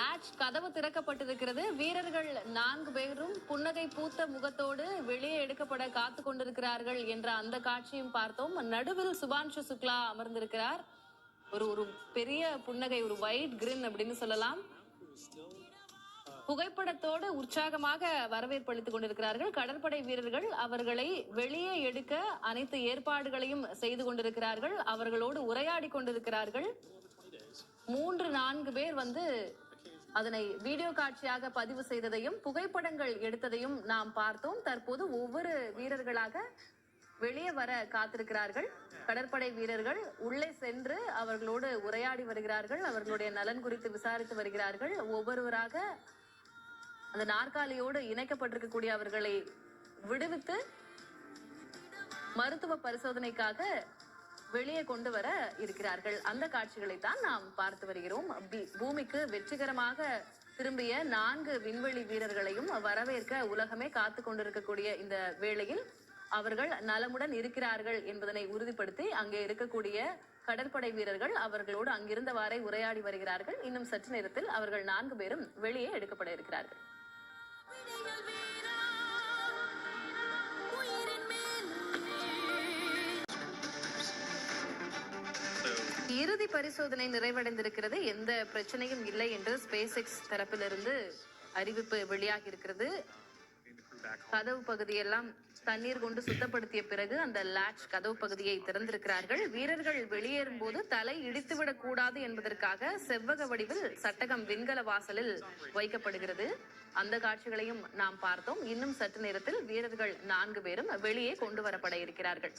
Latch கதவு திறக்கப்பட்டிருக்கிறது. வீரர்கள் 4 பேரும் புன்னகை பூத்த முகத்தோடு வெளியே எடுக்கப்பட காத்து கொண்டிருக்கிறார்கள் என்ற அந்த காட்சியும் பார்த்தோம். நடுவில் சுபான்ஷு சுக்லா அமர்ந்திருக்கிறார். ஒரு பெரிய புன்னகை, ஒரு வைட் கிரின் அப்படின்னு சொல்லலாம். புகைப்படத்தோடு உற்சாகமாக வரவேற்பு அளித்துக் கொண்டிருக்கிறார்கள். கடற்படை வீரர்கள் அவர்களை வெளியே எடுக்க அனைத்து ஏற்பாடுகளையும் செய்து கொண்டிருக்கிறார்கள். அவர்களோடு உரையாடி கொண்டிருக்கிறார்கள். 3-4 பேர் அதனை வீடியோ காட்சியாக பதிவு செய்ததையும் புகைப்படங்கள் எடுத்ததையும் நாம் பார்த்தோம். தற்போது ஒவ்வொரு வீரர்களாக வெளியே வர காத்திருக்கிறார்கள். கடற்படை வீரர்கள் உள்ளே சென்று அவர்களோடு உரையாடி வருகிறார்கள். அவர்களுடைய நலன் குறித்து விசாரித்து வருகிறார்கள். ஒவ்வொருவராக அந்த நாற்காலியோடு இணைக்கப்பட்டிருக்கக்கூடிய அவர்களை விடுவித்து மருத்துவ பரிசோதனைக்காக வெளியே கொண்டு வர இருக்கிறார்கள். அந்த காட்சிகளை தான் நாம் பார்த்து வருகிறோம். பூமிக்கு வெற்றிகரமாக திரும்பிய 4 விண்வெளி வீரர்களையும் வரவேற்க உலகமே காத்து கொண்டிருக்கக்கூடிய இந்த வேளையில் அவர்கள் நலமுடன் இருக்கிறார்கள் என்பதனை உறுதிப்படுத்தி அங்கே இருக்கக்கூடிய கடற்படை வீரர்கள் அவர்களோடு அங்கிருந்தவாறே உரையாடி வருகிறார்கள். இன்னும் சற்று நேரத்தில் அவர்கள் 4 பேரும் வெளியே எடுக்கப்பட இருக்கிறார்கள். இறுதி பரிசோதனை நிறைவடைந்திருக்கிறது. எந்த பிரச்சனையும் இல்லை என்று ஸ்பேஸ் எக்ஸ் தரப்பிலிருந்து அறிவிப்பு வெளியாகி இருக்கிறது. கதவு பகுதியெல்லாம் தண்ணீர் கொண்டு சுத்தப்படுத்திய பிறகு அந்த லாட்ச் கதவு பகுதியை திறந்திருக்கிறார்கள். வீரர்கள் வெளியேறும் போது தலை இடித்துவிடக் கூடாது என்பதற்காக செவ்வக வடிவில் சட்டகம் விண்கல வாசலில் வைக்கப்படுகிறது. அந்த காட்சிகளையும் நாம் பார்த்தோம். இன்னும் சற்று நேரத்தில் வீரர்கள் 4 பேரும் வெளியே கொண்டு வரப்பட இருக்கிறார்கள்.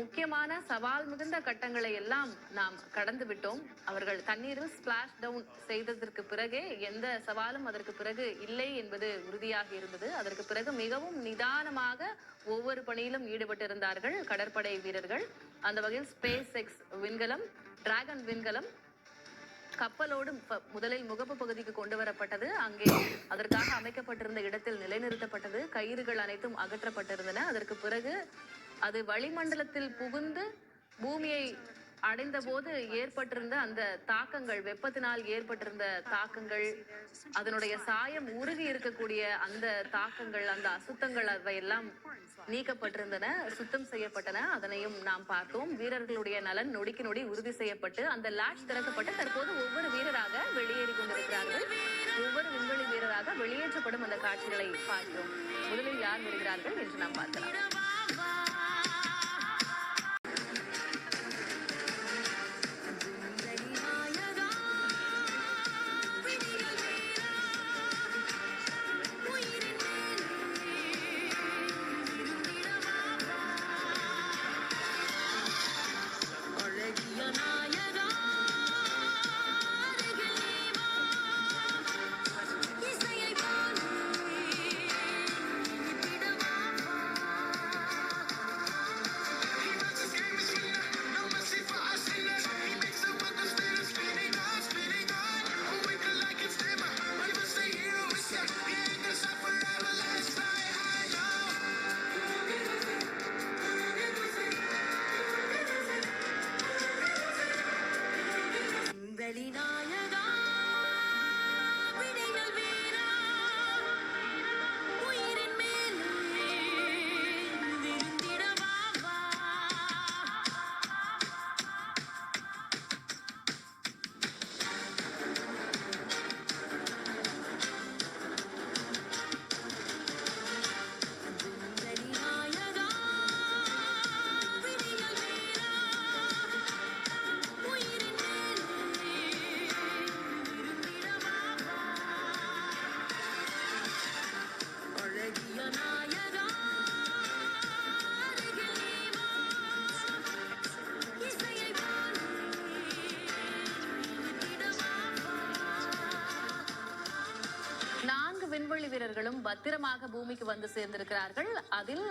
முக்கியமான சவால் மிகுந்த கட்டங்களை எல்லாம் நாம் கடந்து விட்டோம். அவர்கள் தண்ணீரில் ஸ்பிளாஷ் டவுன் செய்ததற்கு பிறகே எந்த சவாலும் அதற்கு பிறகு இல்லை என்பது உறுதியாக இருந்தது. அதற்கு பிறகு மிகவும் நிதானமாக ஒவ்வொரு பணியிலும் ஈடுபட்டிருந்தார்கள் கடற்படை வீரர்கள். அந்த வகையில் ஸ்பேஸ் எக்ஸ் விண்கலம், டிராகன் விண்கலம் கப்பலோடு முதலில் முகப்பு பகுதிக்கு கொண்டு வரப்பட்டது. அங்கே அதற்காக அமைக்கப்பட்டிருந்த இடத்தில் நிலைநிறுத்தப்பட்டது. கயிறுகள் அனைத்தும் அகற்றப்பட்டிருந்தன. அதற்கு பிறகு அது வளிமண்டலத்தில் புகுந்து பூமியை அடைந்த போது ஏற்பட்டிருந்த அந்த தாக்கங்கள், வெப்பத்தினால் ஏற்பட்டிருந்த தாக்கங்கள், அதனுடைய சாயம் உருகி இருக்கக்கூடிய அந்த தாக்கங்கள், அந்த அசுத்தங்கள் அவையெல்லாம் நீக்கப்பட்டிருந்தன, சுத்தம் செய்யப்பட்டன. அதனையும் நாம் பார்த்தோம். வீரர்களுடைய நலன் நொடிக்கு நொடி உறுதி செய்யப்பட்டு அந்த லாட்ச் திறக்கப்பட்டு தற்போது ஒவ்வொரு வீரராக வெளியேறி கொண்டிருக்கிறார்கள். ஒவ்வொரு விண்வெளி வீரராக வெளியேற்றப்படும் அந்த காட்சிகளை பார்க்கிறோம். முதலில் யார் வருகிறார்கள் என்று நாம் பார்க்கலாம். விண்வெளி வீரர்களும் பத்திரமாக பூமிக்கு வந்து சேர்ந்திருக்கிறார்கள். அதில்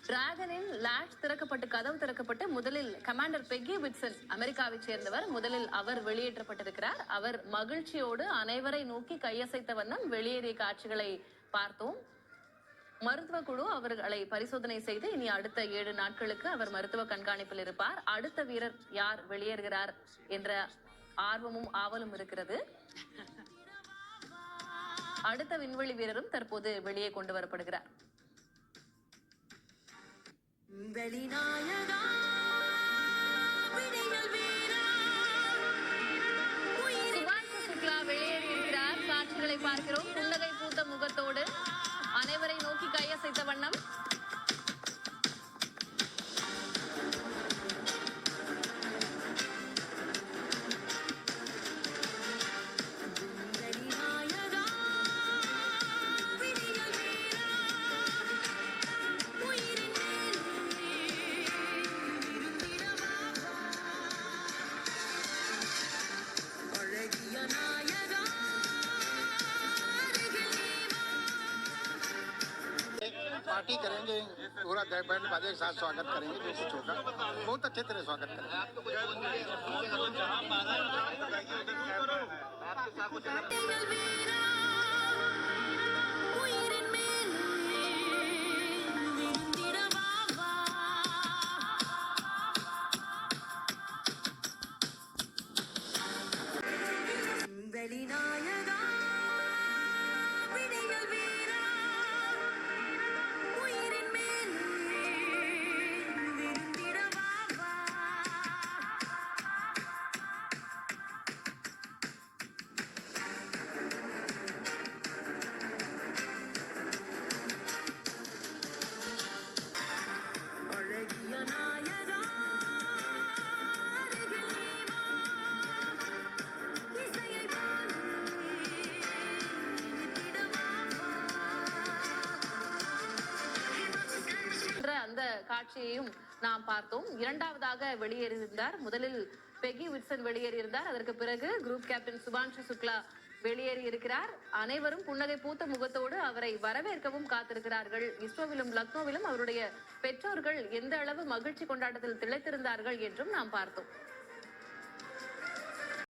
டிராகனின் லாட்ச் திறக்கப்பட்டு கதவு திறக்கப்பட்டு முதலில் கமாண்டர் பெக்கி விட்சன், அமெரிக்காவை சேர்ந்தவர், முதலில் அவர் வெளியேற்றப்பட்டிருக்கிறார். அவர் மகிழ்ச்சியோடு அனைவரை நோக்கி கையசைத்த வண்ணம் வெளியேறிய காட்சிகளை பார்த்தோம். மருத்துவ குழு அவர்களை பரிசோதனை செய்து இனி அடுத்த 7 நாட்களுக்கு அவர் மருத்துவ கண்காணிப்பில் இருப்பார். அடுத்த வீரர் யார் வெளியேறுகிறார் என்ற ஆர்வமும் ஆவலும் இருக்கிறது. அடுத்த விண்வெளி வீரரும் தற்போது வெளியே கொண்டு வரப்படுகிறார். சுபான்ஷு சுக்லா வெளியேறியிருக்கிறார். காட்சிகளை பார்க்கிறோம். புன்னகை பூத்த முகத்தோடு அனைவரை நோக்கி கையசைத்த வண்ணம். पार्टी करेंगे, पूरा बैंड बाजे के साथ स्वागत करेंगे। जो कुछ होगा बहुत अच्छे तरह स्वागत அந்த காட்சியையும் நாம் பார்த்தோம். இரண்டாவதாக வெளியேறியிருந்தார். முதலில் பெகி விட்சன் வெளியேறியிருந்தார். அதற்கு பிறகு குரூப் கேப்டன் சுபான்ஷு சுக்லா வெளியேறி இருக்கிறார். அனைவரும் புன்னகை பூத்த முகத்தோடு அவரை வரவேற்கவும் காத்திருக்கிறார்கள். இஸ்ரோவிலும் லக்னோவிலும் அவருடைய பெற்றோர்கள் எந்த அளவு மகிழ்ச்சி கொண்டாட்டத்தில் திளைத்திருந்தார்கள் என்றும் நாம் பார்த்தோம்.